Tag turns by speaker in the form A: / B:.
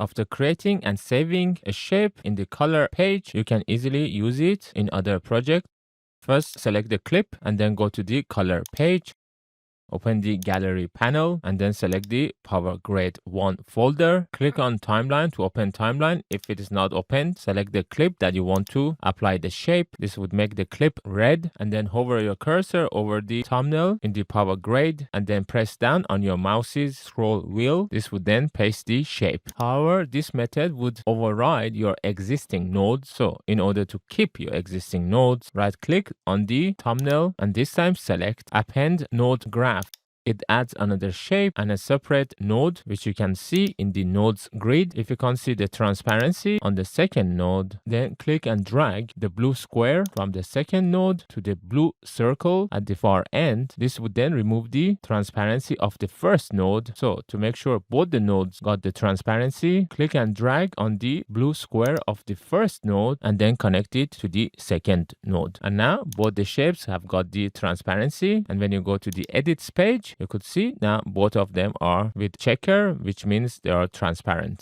A: After creating and saving a shape in the color page, you can easily use it in other projects. First, select the clip and then go to the color page. Open the gallery panel and then select the PowerGrade 1 folder. Click on timeline to open timeline. If it is not open, select the clip that you want to apply the shape. This would make the clip red, and then hover your cursor over the thumbnail in the PowerGrade and then press down on your mouse's scroll wheel. This would then paste the shape. However, this method would override your existing nodes. So in order to keep your existing nodes, right click on the thumbnail and this time select Append Node Graph. It adds another shape and a separate node, which you can see in the nodes grid. If you can't see the transparency on the second node, then click and drag the blue square from the second node to the blue circle at the far end. This would then remove the transparency of the first node. So to make sure both the nodes got the transparency, click and drag on the blue square of the first node and then connect it to the second node. And now both the shapes have got the transparency. And when you go to the edits page, you could see now both of them are with checker, which means they are transparent.